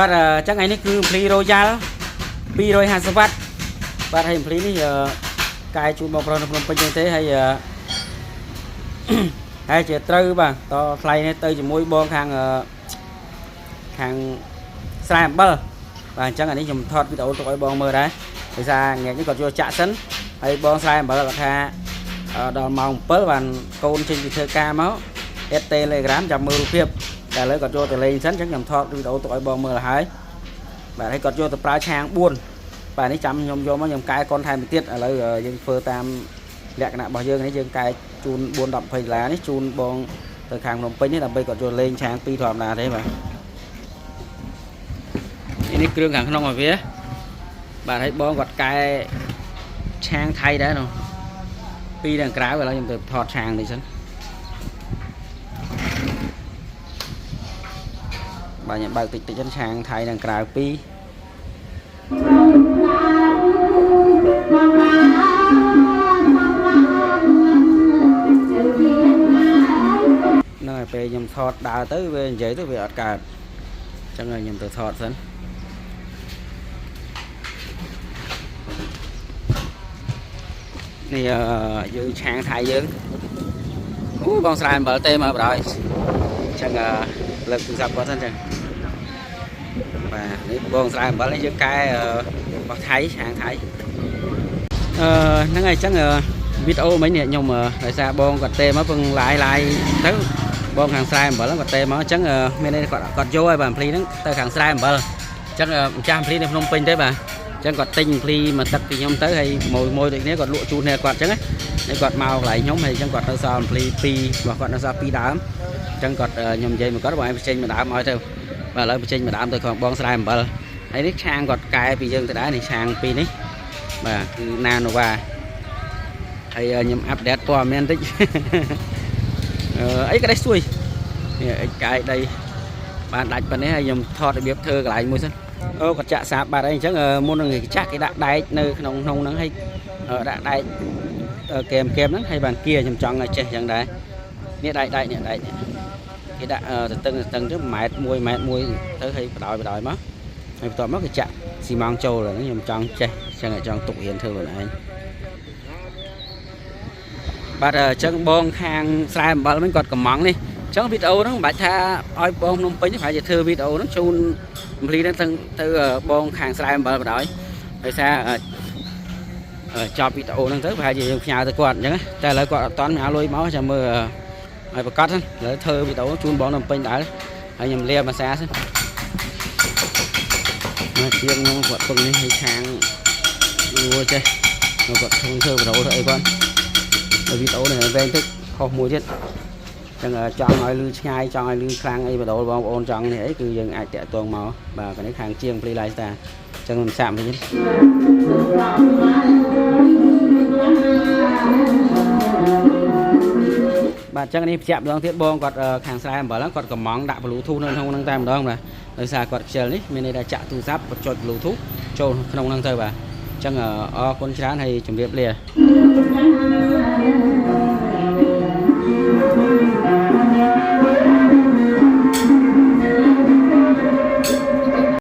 បាទចឹងថ្ងៃនេះគឺភ្លីរ៉ូយ៉ាល់250វ៉ាត់បាទហើយភ្លីនេះកាយជូនបងប្រុសនៅភ្នំពេញទេហើយហើយជាត្រូវបាទតថ្លៃនេះទៅជាមួយបងខាងស្រែអំបិលបាទអញ្ចឹងអានេះខ្ញុំថតវីដេអូទុកឲ្យបងមើលដែរដោយសារងាកនេះគាត់យកចាក់សិនហើយបងស្រែអំបិលគាត់ថាដល់ម៉ោង7បានកូនចេញពីធ្វើការមកអេត Telegram ចាំមើលរូបភាពតែឥឡូវគាត់យកទៅលេងសិនអញ្ចឹងខ្ញុំថតវីដេអូទុកឲ្យបងមើលហើយបាទហើយគាត់យកទៅប្រើឆាង4បាទនេះចាំខ្ញុំយកមកខ្ញុំកែកុនថែមទៀតឥឡូវយើងធ្វើតាមលក្ខណៈរបស់យើងនេះយើងកែជូន4-10-20ដុល្លារនេះជូនបងទៅខាងភ្នំពេញនេះដើម្បីគាត់យកលេងឆាង2ធម្មតាទេបាទនេះគ្រឿងខាងក្នុងរបស់វាបាទហើយបងគាត់កែឆាងថៃដែរនោះពីខាងក្រៅឥឡូវខ្ញុំទៅថតឆាងនេះសិនបាទខ្ញុំបើកតិចសិនឆាងថៃខាងក្រៅពីរហ្នឹងហើយពេលខ្ញុំថតដើរទៅវានិយាយទៅវាអត់កើតអញ្ចឹងខ្ញុំទៅថតសិននេះយើងឆាងថៃយើងអូបងស្រែអំបិលទេមកបណ្ដោយអញ្ចឹងលើកទូរស័ព្ទគាត់សិនអញ្ចឹងបាទនេះបងស្រែអំបិលនេះយើងកែរបស់ថៃឆាងថៃហ្នឹងហើយអញ្ចឹងវីដេអូមិញនេះខ្ញុំដោយសារបងគាត់ទេមកពឹងឡាយទៅបងខាងស្រែអំបិលគាត់ទេមកអញ្ចឹងមាននេះគាត់យកឲ្យបាទភ្លីហ្នឹងទៅខាងស្រែអំបិលអញ្ចឹងម្ចាស់ភ្លីនៅភ្នំពេញទេបាទអញ្ចឹងគាត់ទិញភ្លីមកទឹកពីខ្ញុំទៅហើយមួយដូចគ្នាគាត់លក់ជូនគ្នាគាត់អញ្ចឹងហើយគាត់មកកន្លែងខ្ញុំហើយអញ្ចឹងគាត់ទៅសល់ភ្លី2របស់គាត់នៅសល់2ដើមអញ្ចឹងគាត់ខ្ញុំនិយាយមកគាត់បងឯងបញ្ចេញមួយដើមឲ្យទៅបាទឥឡូវបញ្ចេញមួយដើមទៅខាងបងស្រែអំបិលហើយនេះឆាងគាត់កែពីយើងទៅដែរនេះឆាង2នេះបាទគឺ Nanova ហើយខ្ញុំអាប់ដេតព័ត៌មានតិចអីក៏ដេះស្ទួយនេះអីកាយដីបានដាច់ប៉ុណ្នេះហើយខ្ញុំថតរបៀបធ្វើកន្លែងមួយសិនអូគាត់ចាក់សាបបាត់អីអញ្ចឹងមុននឹងគេចាក់គេដាក់ដែកនៅក្នុងហ្នឹងហើយដាក់ដែកកែមហ្នឹងហើយបានគៀខ្ញុំចង់ឲ្យចេះអញ្ចឹងដែរនេះដែកនេះដែកនេះគេដាក់ទៅទៅ1ម៉ែត្រ1ម៉ែត្រ1ទៅហើយបដ ாய் មកហើយបន្ទាប់មកគេចាក់ស៊ីម៉ងចូលហ្នឹងខ្ញុំចង់ចេះអញ្ចឹងចង់ទុករៀនធ្វើខ្លួនឯងបាទអញ្ចឹងបងខាងស្រែអំបិលវិញគាត់កំងនេះអញ្ចឹងវីដេអូហ្នឹងមិនបាច់ថាឲ្យបងភ្នំពេញទេប្រហែលជាធ្វើវីដេអូហ្នឹងជូនភ្លីហ្នឹងទៅបងខាងស្រែអំបិលបណ្ដោយដោយសារចប់វីដេអូហ្នឹងទៅប្រហែលជាយើងផ្ញើទៅគាត់អញ្ចឹងតែឥឡូវគាត់អត់តន់ផ្ញើលុយមកចាំមើលឲ្យប្រកាសហ្នឹងឥឡូវធ្វើវីដេអូជូនបងភ្នំពេញដែរហើយខ្ញុំលាភាសាសិនមកជាងខ្ញុំគាត់ពឹងនេះឲ្យខាងយួរចេះគាត់ធ្វើវីដេអូទៅអីគាត់វីដេអូនេះវែងតិចខុសមួយទៀតចឹងចង់ឲ្យលឺឆ្ងាយចង់ឲ្យលឺខ្លាំងអីបដូរបងប្អូនចង់នេះអីគឺយើងអាចតាក់ទងមកបាទកាលនេះខាងជាងភ្លី Lifestyle ចឹងមិនសាក់មិនទៀតបាទចឹងនេះបញ្ជាក់ម្ដងទៀតបងគាត់ខាងស្រែអំបិលគាត់កំងដាក់ Bluetooth នៅក្នុងហ្នឹងតែម្ដងបាទដោយសារគាត់ខ្ជិលនេះមានន័យថាចាក់ទូរស័ព្ទបញ្ចុច Bluetooth ចូលក្នុងហ្នឹងទៅបាទចឹងអរគុណច្រើនហើយជម្រាបលា